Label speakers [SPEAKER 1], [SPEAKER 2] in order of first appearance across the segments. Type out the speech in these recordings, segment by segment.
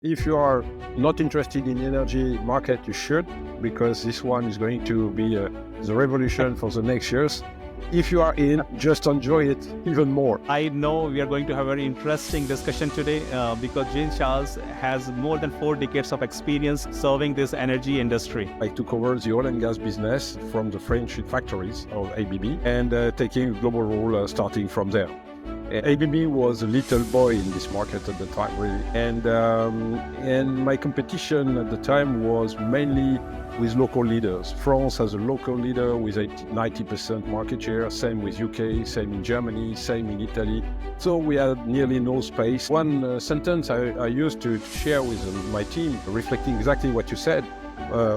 [SPEAKER 1] If you are not interested in energy market, you should, because this one is going to be the revolution for the next years. If you are in, just enjoy it even more.
[SPEAKER 2] I know we are going to have a very interesting discussion today because Jean Charles has more than 4 decades of experience serving this energy industry.
[SPEAKER 1] I took over the oil and gas business from the French factories of ABB and taking a global role starting from there. ABB was a little boy in this market at the time, really. And my competition at the time was mainly with local leaders. France has a local leader with 90% market share, same with UK, same in Germany, same in Italy. So we had nearly no space. One sentence I used to share with my team, reflecting exactly what you said,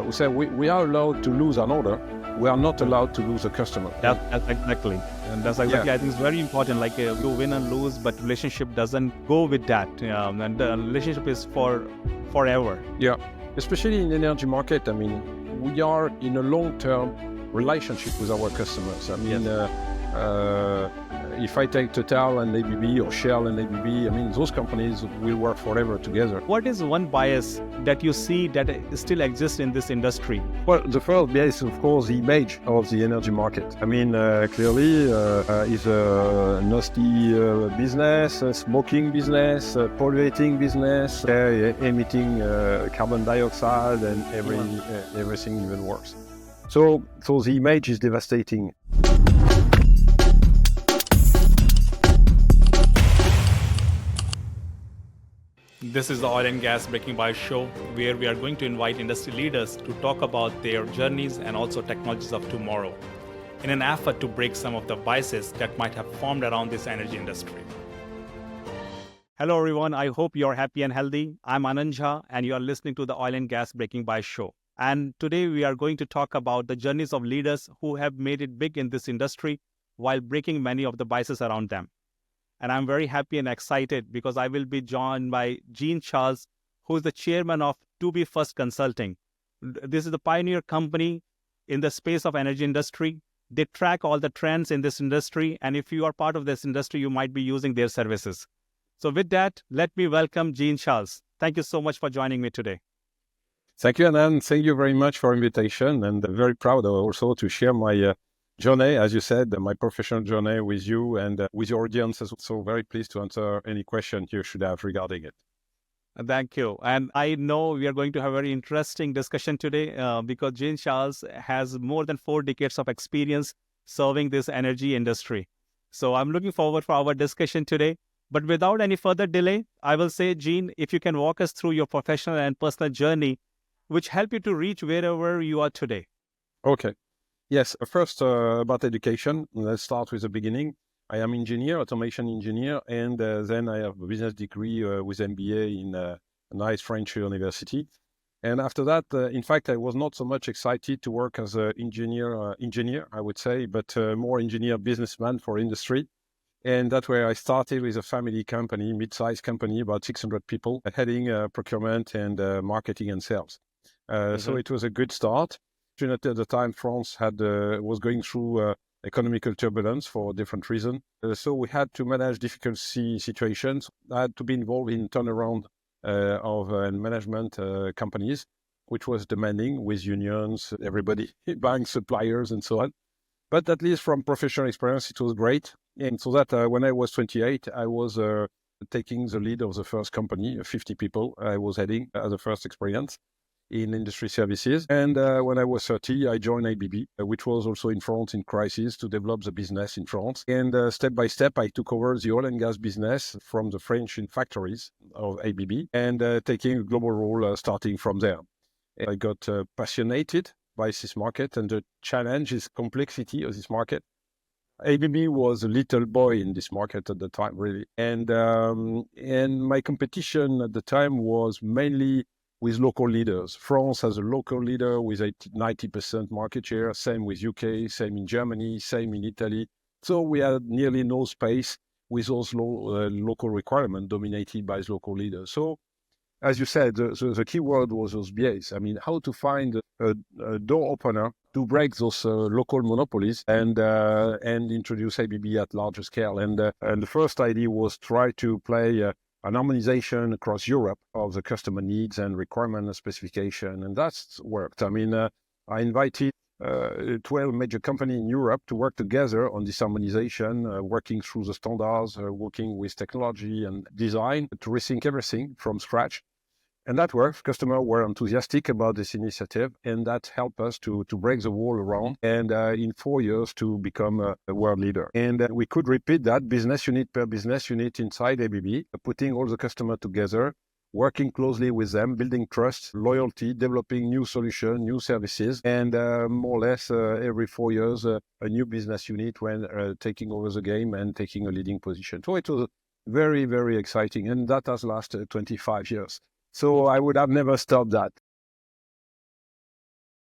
[SPEAKER 1] we said we are allowed to lose an order. We are not allowed to lose a customer.
[SPEAKER 2] That's exactly. And that's exactly, I think it's very important. Like you win and lose, but relationship doesn't go with that. And the relationship is for forever.
[SPEAKER 1] Yeah, especially in the energy market. I mean, we are in a long-term relationship with our customers. I mean, if I take Total and ABB or Shell and ABB, I mean, those companies will work forever together.
[SPEAKER 2] What is one bias that you see that still exists in this industry?
[SPEAKER 1] Well, the first bias, of course, the image of the energy market. I mean, clearly, it's a nasty business, a smoking business, a polluting business, emitting carbon dioxide, and everything even worse. So the image is devastating.
[SPEAKER 2] This is the Oil and Gas Breaking Bias show, where we are going to invite industry leaders to talk about their journeys and also technologies of tomorrow, in an effort to break some of the biases that might have formed around this energy industry. Hello everyone, I hope you're happy and healthy. I'm Anand Jha and you are listening to the Oil and Gas Breaking Bias show. And today we are going to talk about the journeys of leaders who have made it big in this industry while breaking many of the biases around them. And I'm very happy and excited because I will be joined by Jean Charles, who is the chairman of To Be First Consulting. This is the pioneer company in the space of energy industry. They track all the trends in this industry. And if you are part of this industry, you might be using their services. So with that, let me welcome Jean Charles. Thank you so much for joining me today.
[SPEAKER 1] Thank you, Anand. Thank you very much for invitation. And very proud also to share my journey, as you said, my professional journey with you and with your audience. So very pleased to answer any question you should have regarding it.
[SPEAKER 2] Thank you. And I know we are going to have a very interesting discussion today because Jean Charles has more than 4 decades of experience serving this energy industry. So I'm looking forward for our discussion today. But without any further delay, I will say, Jean, if you can walk us through your professional and personal journey, which help you to reach wherever you are today.
[SPEAKER 1] Okay. Yes, first about education. Let's start with the beginning. I am engineer, automation engineer, and then I have a business degree with MBA in a nice French university. And after that, in fact, I was not so much excited to work as an engineer, I would say, but more engineer businessman for industry. And that's where I started with a family company, mid-sized company, about 600 people, heading procurement and marketing and sales. So it was a good start. Fortunately, at the time, France was going through economical turbulence for different reasons. So we had to manage difficult situations. I had to be involved in turnaround of management companies, which was demanding with unions, everybody buying suppliers and so on. But at least from professional experience, it was great. And so that when I was 28, I was taking the lead of the first company, 50 people I was heading as a first experience in industry services. And when I was 30, I joined ABB, which was also in France in crisis, to develop the business in France. And step by step, I took over the oil and gas business from the French factories of ABB and taking a global role starting from there. I got passionated by this market and the challenge is complexity of this market. ABB was a little boy in this market at the time, really. And my competition at the time was mainly with local leaders. France has a local leader with 90% market share, same with UK, same in Germany, same in Italy. So we had nearly no space with those local requirements dominated by local leaders. So as you said, the key word was those BAs. I mean, how to find a door opener to break those local monopolies and introduce ABB at larger scale. And the first idea was try to play an harmonization across Europe of the customer needs and requirement and specification, and that's worked. I mean, I invited 12 major companies in Europe to work together on this harmonization, working through the standards, working with technology and design to rethink everything from scratch. And that worked. Customers were enthusiastic about this initiative, and that helped us to break the wall around and in 4 years to become a world leader. And we could repeat that business unit per business unit inside ABB, putting all the customers together, working closely with them, building trust, loyalty, developing new solutions, new services, and more or less every 4 years, a new business unit when taking over the game and taking a leading position. So it was very, very exciting, and that has lasted 25 years. So I would have never stopped that.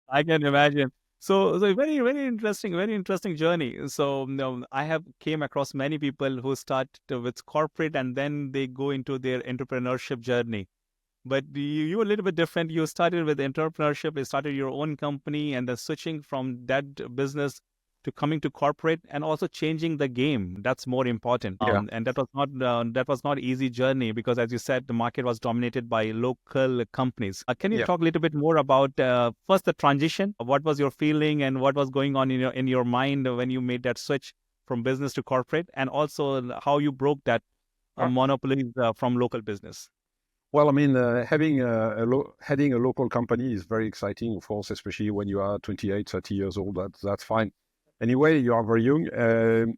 [SPEAKER 2] I can imagine. So very interesting journey. So I have came across many people who start with corporate and then they go into their entrepreneurship journey. But you were a little bit different. You started with entrepreneurship. You started your own company, and then switching from that business to coming to corporate, and also changing the game. That's more important.
[SPEAKER 1] Yeah.
[SPEAKER 2] And that was not easy journey, because, as you said, the market was dominated by local companies. Can you
[SPEAKER 1] Yeah.
[SPEAKER 2] talk a little bit more about first the transition? What was your feeling, and what was going on in your mind when you made that switch from business to corporate, and also how you broke that monopoly from local business?
[SPEAKER 1] Well, I mean, heading a local company is very exciting, of course, especially when you are 28, 30 years old. That's fine. Anyway, you are very young,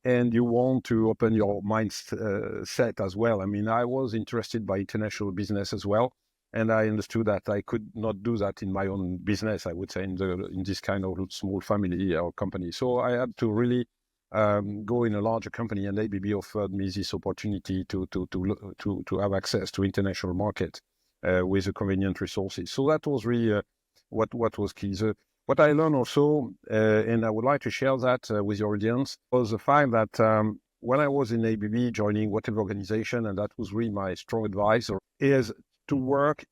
[SPEAKER 1] and you want to open your mindset as well. I mean, I was interested by international business as well, and I understood that I could not do that in my own business, I would say, in this kind of small family or company. So I had to really go in a larger company, and ABB offered me this opportunity to have access to international market with the convenient resources. So that was really what was key. What I learned also, and I would like to share that with your audience, was the fact that when I was in ABB, joining whatever organization, and that was really my strong advice, is to work,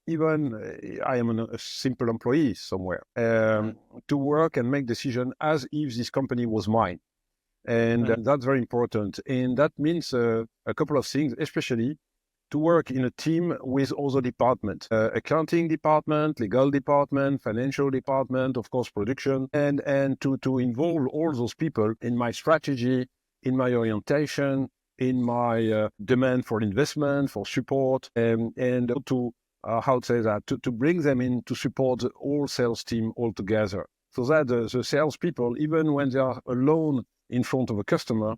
[SPEAKER 1] even I am a simple employee somewhere, to work and make decisions as if this company was mine. And that's very important. And that means a couple of things, especially to work in a team with other departments, accounting department, legal department, financial department, of course, production, and to involve all those people in my strategy, in my orientation, in my demand for investment, for support, and to, how to say that, to bring them in to support the whole sales team all together. So that the salespeople, even when they are alone in front of a customer,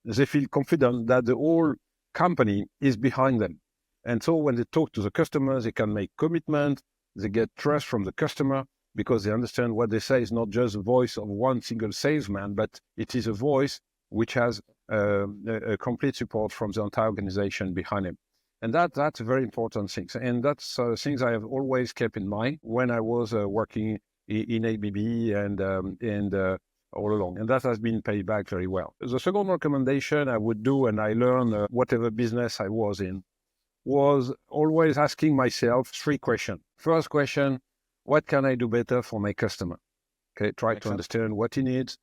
[SPEAKER 1] they feel confident that the whole company is behind them. And so when they talk to the customers, they can make commitment, they get trust from the customer, because they understand what they say is not just the voice of one single salesman, but it is a voice which has a complete support from the entire organization behind him. And that's a very important thing. And that's things I have always kept in mind when I was working in ABB and all along. And that has been paid back very well. The second recommendation I would do, and I learned whatever business I was in, was always asking myself 3 questions. First question, what can I do better for my customer? Okay, try to understand what he needs.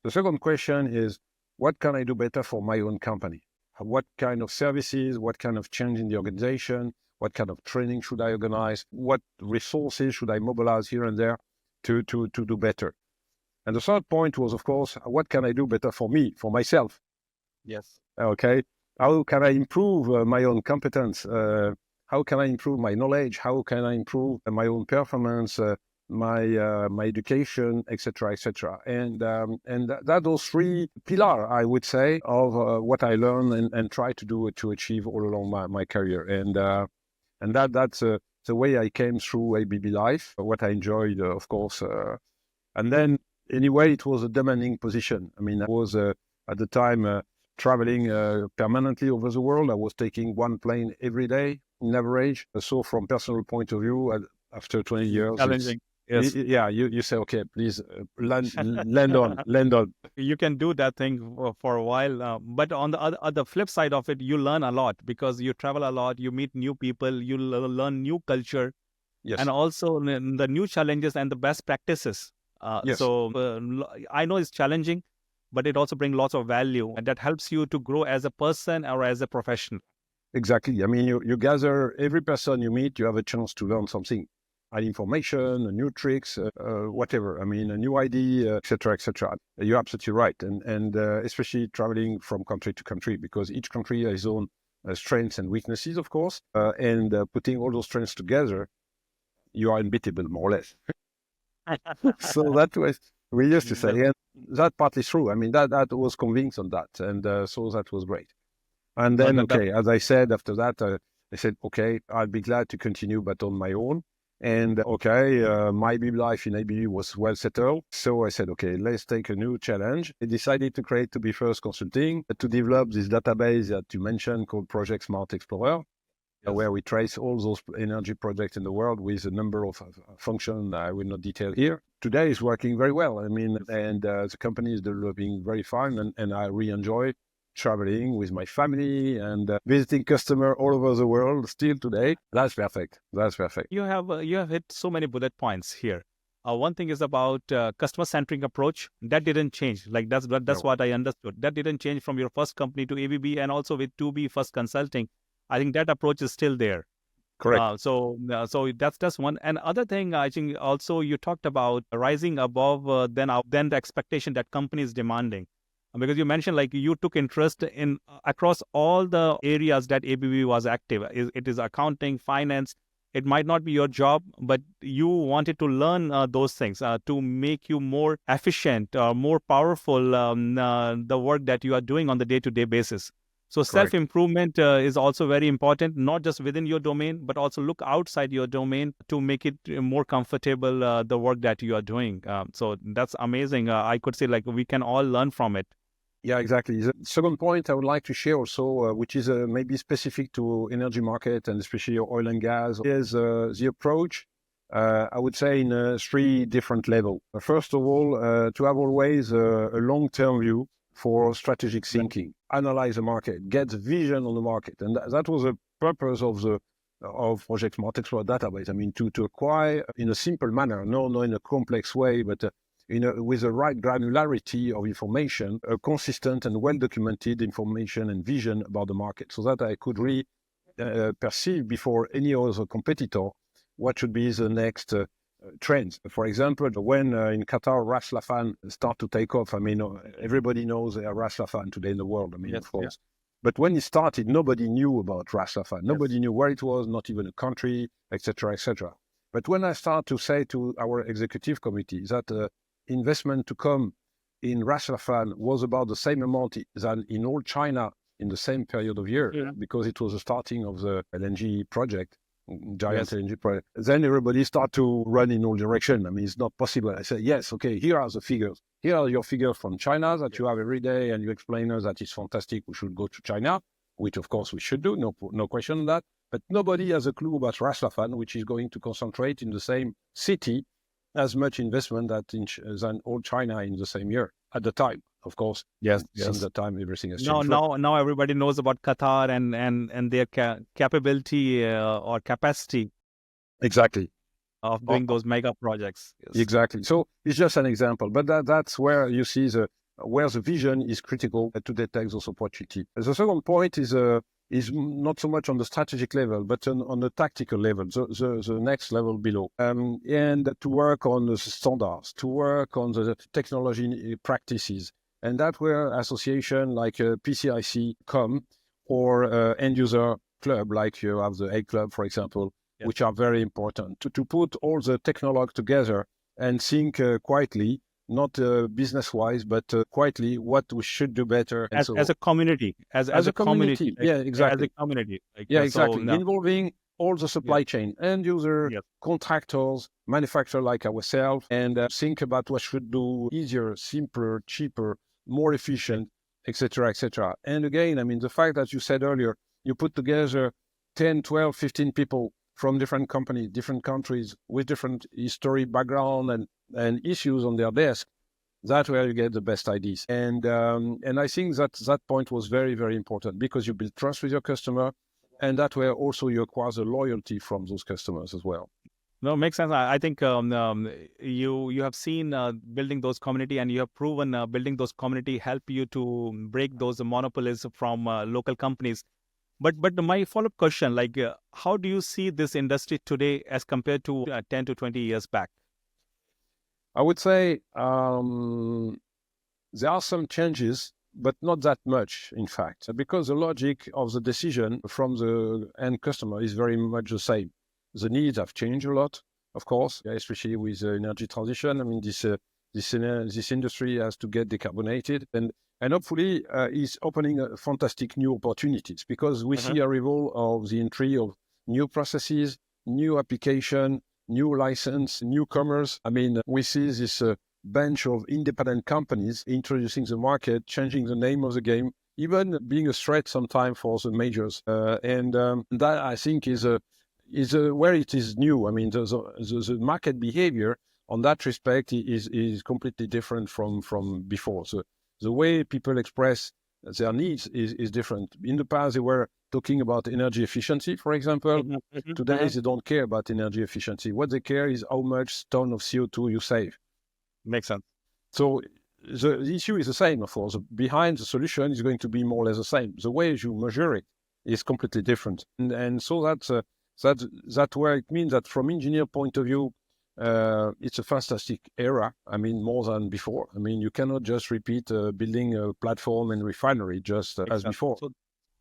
[SPEAKER 1] The second question is, what can I do better for my own company? What kind of services, what kind of change in the organization, what kind of training should I organize? What resources should I mobilize here and there to do better? And the third point was, of course, what can I do better for me, for myself?
[SPEAKER 2] Yes.
[SPEAKER 1] Okay. How can I improve my own competence? How can I improve my knowledge? How can I improve my own performance, my education, etc., etc. And that those 3 pillars, I would say, of what I learned and try to do to achieve all along my career. And that's the way I came through ABB life. What I enjoyed, of course. And then anyway, it was a demanding position. I mean, I was at the time traveling permanently over the world. I was taking 1 plane every day in average. So from personal point of view, after 20 years,
[SPEAKER 2] Challenging. Yes.
[SPEAKER 1] You say, okay, please land on.
[SPEAKER 2] You can do that thing for a while, but on the other flip side of it, you learn a lot, because you travel a lot, you meet new people, you learn new culture,
[SPEAKER 1] Yes.
[SPEAKER 2] and also the new challenges and the best practices.
[SPEAKER 1] Yes.
[SPEAKER 2] So I know it's challenging, but it also brings lots of value, and that helps you to grow as a person or as a professional.
[SPEAKER 1] Exactly. I mean, you gather every person you meet, you have a chance to learn something, add information, new tricks, whatever. I mean, a new idea, etc., etc. You're absolutely right, and especially traveling from country to country, because each country has its own strengths and weaknesses, of course, and putting all those strengths together, you are unbeatable, more or less. So that was we used to say, and that part is true. I mean, that was convinced on that, and so that was great. And
[SPEAKER 2] No,
[SPEAKER 1] then,
[SPEAKER 2] that, that
[SPEAKER 1] okay, as I said, after that, I said, okay, I'll be glad to continue, but on my own. And okay, my BB life in ABB was well settled. So I said, okay, let's take a new challenge. I decided to create To Be First Consulting to develop this database that you mentioned called Project Smart Explorer, where we trace all those energy projects in the world with a number of functions I will not detail here. Today is working very well. I mean, and the company is developing very fine, and I really enjoy traveling with my family and visiting customer all over the world still today. That's perfect. That's perfect.
[SPEAKER 2] you have hit so many bullet points here. One thing is about customer-centric approach. That didn't change. Like that's
[SPEAKER 1] No,
[SPEAKER 2] what I understood. That didn't change from your first company to ABB and also with 2B First Consulting. I think that approach is still there.
[SPEAKER 1] correct.
[SPEAKER 2] So that's one. And other thing, I think also you talked about rising above than the expectation that company is demanding. Because you mentioned like you took interest in across all the areas that ABB was active. It is accounting, finance. It might not be your job, but you wanted to learn those things to make you more efficient, more powerful. The work that you are doing on the day-to-day basis. So
[SPEAKER 1] Correct.
[SPEAKER 2] self-improvement is also very important, not just within your domain, but also look outside your domain to make it more comfortable, the work that you are doing. So that's amazing. I could say like we can all learn from it.
[SPEAKER 1] Yeah, exactly. The second point I would like to share also, which is maybe specific to energy market and especially oil and gas, is the approach, I would say, in three different levels. First of all, to have always a long-term view for strategic thinking, analyze the market, get the vision on the market. And that was the purpose of Project Smart Explorer database. I mean, to acquire in a simple manner, no in a complex way, but with the right granularity of information, a consistent and well-documented information and vision about the market, so that I could really perceive before any other competitor what should be the next trends. For example, when in Qatar, Ras Laffan start to take off, I mean, everybody knows Ras Laffan today in the world, I mean,
[SPEAKER 2] Yes,
[SPEAKER 1] of course. But when it started, nobody knew about Ras Laffan. Nobody knew where it was, not even a country, etc., etc. But when I start to say to our executive committee that investment to come in Ras Laffan was about the same amount than in all China in the same period of year, because it was the starting of the LNG project, giant LNG project. Then everybody start to run in all directions. I mean, it's not possible. I say, yes, okay, here are the figures. Here are your figures from China that you have every day, and you explain us that it's fantastic, we should go to China, which of course we should do, no question on that. But nobody has a clue about Ras Laffan, which is going to concentrate in the same city as much investment than all China in the same year at the time. Of course, since the time everything has changed.
[SPEAKER 2] Now everybody knows about Qatar and their capability or capacity
[SPEAKER 1] Exactly.
[SPEAKER 2] of doing those mega projects. Yes.
[SPEAKER 1] Exactly. So it's just an example, but that's where you see where the vision is critical to detect those opportunity. The second point is not so much on the strategic level, but on the tactical level, the next level below, and to work on the standards, to work on the technology practices, and that where association like PCIC come, or end user club like you have the A Club, for example, which are very important to put all the technology together and think quietly, not business-wise, but quietly what we should do better. And
[SPEAKER 2] As a community, as a community,
[SPEAKER 1] yeah, exactly.
[SPEAKER 2] as a community, like,
[SPEAKER 1] yeah, exactly.
[SPEAKER 2] So,
[SPEAKER 1] involving all the supply chain, end user, contractors, manufacturer like ourselves, and think about what should do easier, simpler, cheaper, more efficient, etc., etc. And again, I mean, the fact that you said earlier, you put together 10, 12, 15 people from different companies, different countries, with different history, background, and issues on their desk. That's where you get the best ideas. And I think that point was very, very important, because you build trust with your customer, and that way also you acquire the loyalty from those customers as well.
[SPEAKER 2] No, makes sense. I think you have seen building those community, and you have proven building those community help you to break those monopolies from local companies. But my follow-up question, how do you see this industry today as compared to 10 to 20 years back?
[SPEAKER 1] I would say there are some changes, but not that much, in fact, because the logic of the decision from the end customer is very much the same. The needs have changed a lot, of course, especially with energy transition. I mean, this industry has to get decarbonated, and hopefully is opening fantastic new opportunities, because we see a arrival of the entry of new processes, new application, new license, newcomers. I mean, we see this bunch of independent companies introducing the market, changing the name of the game, even being a threat sometimes for the majors. And that, I think, is where it is new. I mean, the market behavior on that respect is completely different from before. So the way people express their needs is different. In the past, they were talking about energy efficiency, for example. Today, they don't care about energy efficiency. What they care is how much ton of CO2 you save.
[SPEAKER 2] Makes sense.
[SPEAKER 1] So the issue is the same, of course. Behind the solution is going to be more or less the same. The way you measure it is completely different. And so that's where it means that from engineer point of view, it's a fantastic era. I mean, more than before. I mean, you cannot just repeat building a platform and refinery just as before.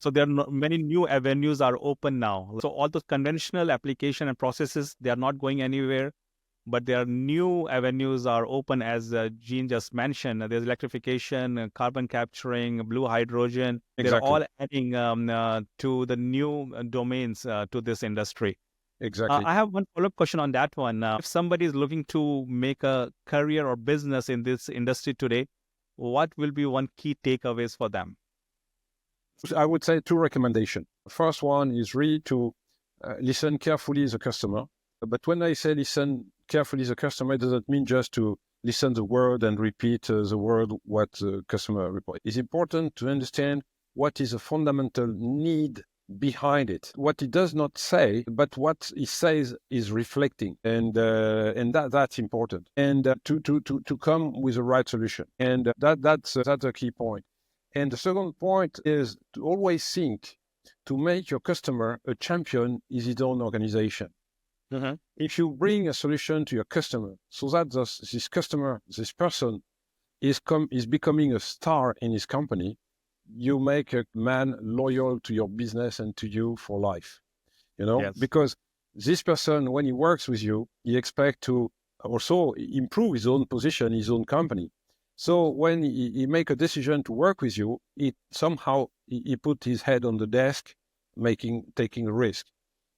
[SPEAKER 2] So there are many new avenues are open now. So all those conventional application and processes, they are not going anywhere, but there are new avenues are open, as Jean just mentioned. There's electrification, carbon capturing, blue hydrogen.
[SPEAKER 1] Exactly.
[SPEAKER 2] They're all adding to the new domains to this industry.
[SPEAKER 1] Exactly.
[SPEAKER 2] I have one follow-up question on that one. If somebody is looking to make a career or business in this industry today, what will be one key takeaways for them?
[SPEAKER 1] I would say two recommendations. First one is really to listen carefully as a customer. But when I say listen carefully as a customer, it doesn't mean just to listen the word and repeat the word what the customer reports. It's important to understand what is a fundamental need behind it, what it does not say, but what it says is reflecting, and that's important, and to come with the right solution, and that's a key point. And the second point is to always think to make your customer a champion in his own organization. If you bring a solution to your customer so that this customer, this person is becoming a star in his company, you make a man loyal to your business and to you for life,
[SPEAKER 2] Yes.
[SPEAKER 1] Because this person, when he works with you, he expects to also improve his own position, his own company. So when he make a decision to work with you, he put his head on the desk, taking a risk.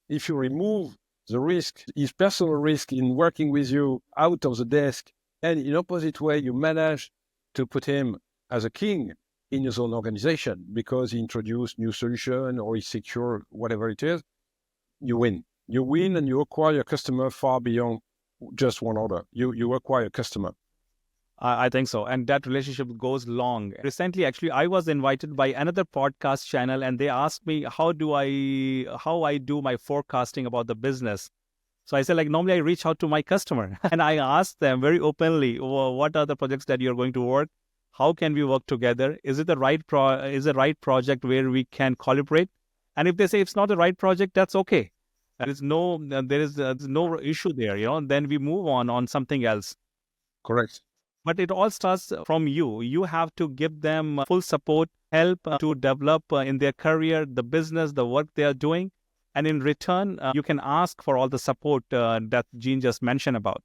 [SPEAKER 1] If you remove the risk, his personal risk in working with you out of the desk, and in opposite way, you manage to put him as a king in his own organization because he introduced new solution or he secure whatever it is, you win. You win and you acquire a customer far beyond just one order. You acquire a customer.
[SPEAKER 2] I think so. And that relationship goes long. Recently, actually, I was invited by another podcast channel and they asked me how I do my forecasting about the business. So I said, normally I reach out to my customer and I asked them very openly, what are the projects that you're going to work? How can we work together? Is it the right project where we can collaborate? And if they say it's not the right project, that's okay. There's no issue there, then we move on something else.
[SPEAKER 1] Correct.
[SPEAKER 2] But it all starts from you. You have to give them full support, help to develop in their career, the business, the work they are doing. And in return, you can ask for all the support that Jean just mentioned about.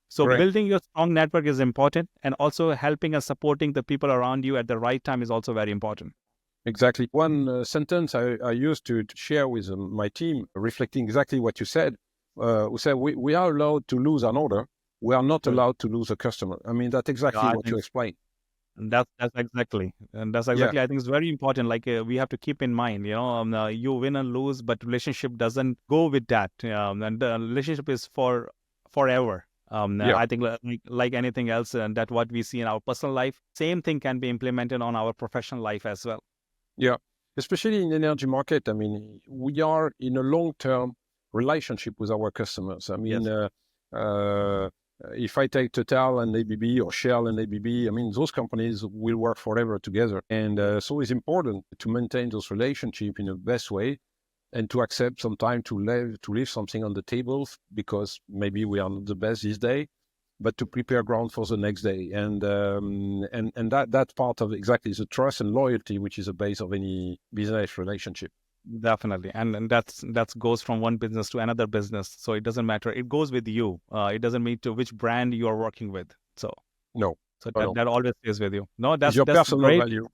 [SPEAKER 2] So
[SPEAKER 1] Correct.
[SPEAKER 2] Building your strong network is important, and also helping and supporting the people around you at the right time is also very important.
[SPEAKER 1] Exactly. One sentence I used to share with my team, reflecting exactly what you said. We said we are allowed to lose an order. We are not allowed to lose a customer. I mean, that's exactly what you explained.
[SPEAKER 2] And that's exactly.
[SPEAKER 1] Yeah.
[SPEAKER 2] I think it's very important. We have to keep in mind, you win and lose, but relationship doesn't go with that. And the relationship is for forever.
[SPEAKER 1] Yeah.
[SPEAKER 2] I think like anything else, and that what we see in our personal life, same thing can be implemented on our professional life as well.
[SPEAKER 1] Yeah, especially in the energy market. I mean, we are in a long-term relationship with our customers. I mean,
[SPEAKER 2] Yes.
[SPEAKER 1] If I take Total and ABB or Shell and ABB, I mean, those companies will work forever together. And so it's important to maintain those relationships in the best way and to accept some time to leave something on the table because maybe we are not the best this day, but to prepare ground for the next day. And that part of exactly the trust and loyalty, which is the base of any business relationship.
[SPEAKER 2] Definitely. And that's goes from one business to another business. So it doesn't matter. It goes with you. It doesn't matter which brand you are working with. So
[SPEAKER 1] no.
[SPEAKER 2] That always stays with you. No,
[SPEAKER 1] it's your personal
[SPEAKER 2] great.
[SPEAKER 1] value.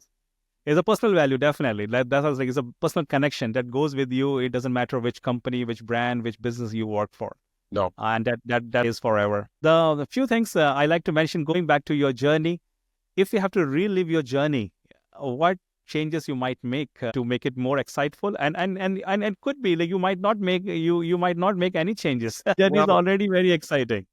[SPEAKER 2] It's a personal value, definitely. That's like it's a personal connection that goes with you. It doesn't matter which company, which brand, which business you work for.
[SPEAKER 1] No.
[SPEAKER 2] And that is forever. The few things I like to mention, going back to your journey, if you have to relive your journey, what changes you might make to make it more exciteful, and it could be like you might not make any changes. That is already very exciting.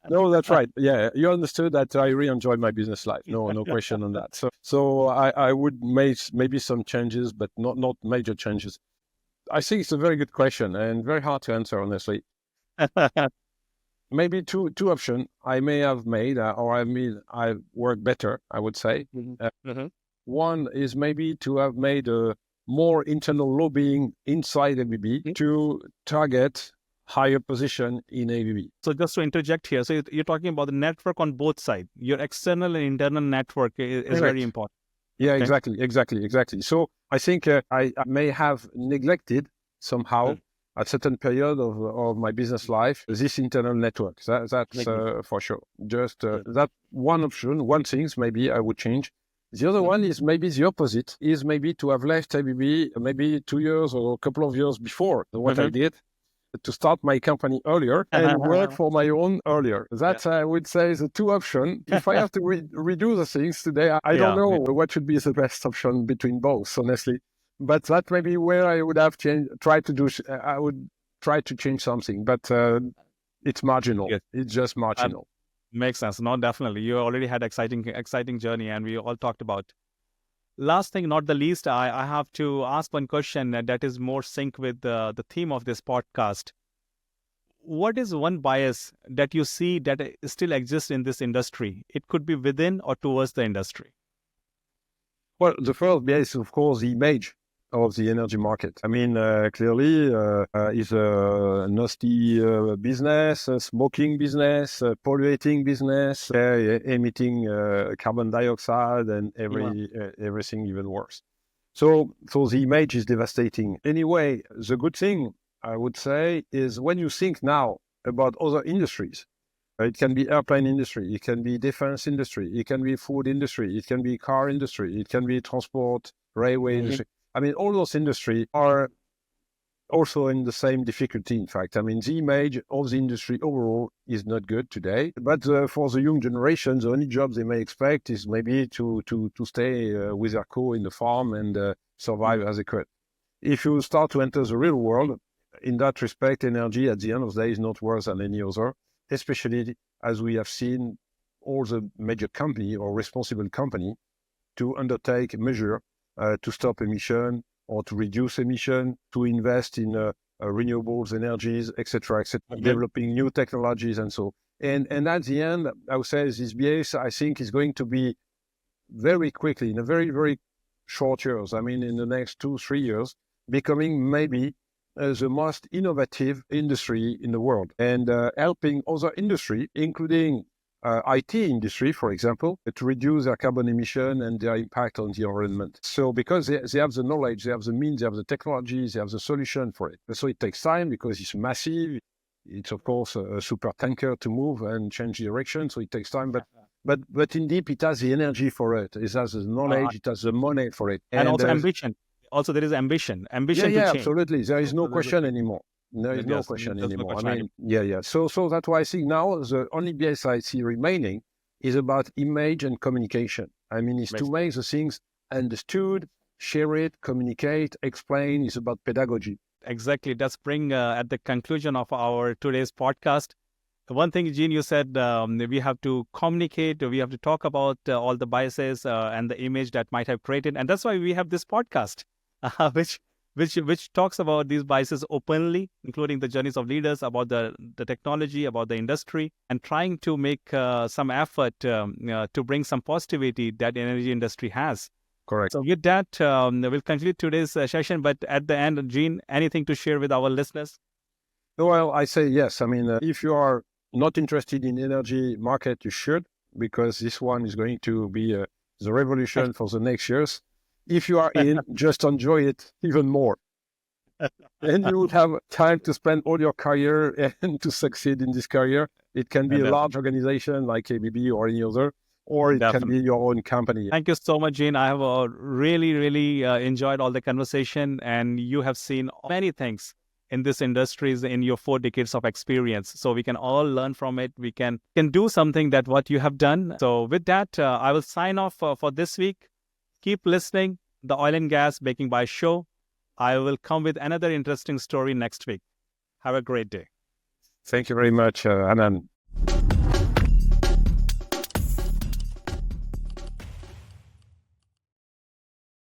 [SPEAKER 1] No, that's right. Yeah, you understood that I really enjoy my business life. No question on that. So I would make maybe some changes, but not major changes. I think it's a very good question and very hard to answer, honestly. Maybe two options I may have made, or I worked better, I would say. One is maybe to have made a more internal lobbying inside ABB to target higher position in ABB.
[SPEAKER 2] So just to interject here, so you're talking about the network on both sides. Your external and internal network is very important.
[SPEAKER 1] Yeah, okay. Exactly. So I think I may have neglected somehow at certain period of my business life this internal network. That's for sure. Just that one option, one thing maybe I would change. The other one is maybe the opposite, is maybe to have left ABB maybe 2 years or a couple of years before what I did, to start my company earlier and work for my own earlier. That I would say is the two options. If I have to redo the things today, I don't know what should be the best option between both, honestly. But that may be where I would have I would try to change something, but it's marginal. Yes. It's just marginal.
[SPEAKER 2] Makes sense. No, definitely. You already had exciting journey, and we all talked about. Last thing, not the least, I have to ask one question that is more sync with the theme of this podcast. What is one bias that you see that still exists in this industry? It could be within or towards the industry.
[SPEAKER 1] Well, the first bias, of course, the image of the energy market. I mean, clearly, is a nasty business, a smoking business, a polluting business, emitting carbon dioxide and everything even worse. So the image is devastating. Anyway, the good thing, I would say, is when you think now about other industries, it can be airplane industry, it can be defense industry, it can be food industry, it can be car industry, it can be transport, railway industry. I mean, all those industries are also in the same difficulty, in fact. I mean, the image of the industry overall is not good today. But for the young generation, the only job they may expect is maybe to stay with their co in the farm and survive as they could. If you start to enter the real world, in that respect, energy at the end of the day is not worse than any other, especially as we have seen all the major company or responsible company to undertake measure to stop emission or to reduce emission, to invest in renewables energies, etc., developing new technologies and so. And at the end, I would say this BS, I think, is going to be very quickly, in a very, very short years, I mean, in the next 2-3 years, becoming maybe the most innovative industry in the world and helping other industry, including IT industry, for example, to reduce their carbon emission and their impact on the environment. So because they have the knowledge, they have the means, they have the technologies, they have the solution for it. So it takes time because it's massive. It's, of course, a super tanker to move and change direction. So it takes time. But indeed, it has the energy for it. It has the knowledge, it has the money for it.
[SPEAKER 2] And also ambition. Also, there is ambition. Ambition to change.
[SPEAKER 1] Absolutely. There is no question anymore. There is no question anymore. I mean, So that's why I think now the only BS I see remaining is about image and communication. I mean, it's to make the things understood, share it, communicate, explain. It's about pedagogy.
[SPEAKER 2] Exactly. Let's bring at the conclusion of our today's podcast. One thing, Gene, you said we have to communicate, we have to talk about all the biases and the image that might have created. And that's why we have this podcast, which talks about these biases openly, including the journeys of leaders, about the technology, about the industry, and trying to make some effort to bring some positivity that the energy industry has.
[SPEAKER 1] Correct.
[SPEAKER 2] So with that, we'll conclude today's session. But at the end, Gene, anything to share with our listeners?
[SPEAKER 1] Well, I say yes. I mean, if you are not interested in energy market, you should, because this one is going to be the revolution for the next years. If you are in, just enjoy it even more. And you will have time to spend all your career and to succeed in this career. It can be a large organization like ABB or any other, or it can be your own company.
[SPEAKER 2] Thank you so much, Gene. I have really enjoyed all the conversation, and you have seen many things in this industry in your 4 decades of experience. So we can all learn from it. We can do something that what you have done. So with that, I will sign off for this week. Keep listening, the Oil and Gas Baking by Show. I will come with another interesting story next week. Have a great day.
[SPEAKER 1] Thank you very much, Anand.